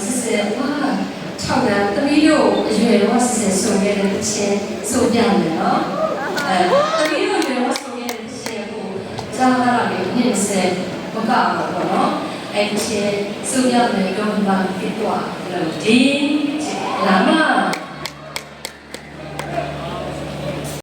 စစ်စစ်ဝါ6လသမီးတို့အရွယ်တော့စစ်စစ်ဆိုခဲ့တဲ့ချင်းဆိုပြမယ်နော်သမီးတို့အရွယ်တော့ဆိုခဲ့တဲ့ချင်းကိုကြားရတာလေ20မကတော့ပေါ့နော်အဲ့ချင်းဆိုပြမယ်တော့ဘာဖြစ်သွားလဲဒီလာမ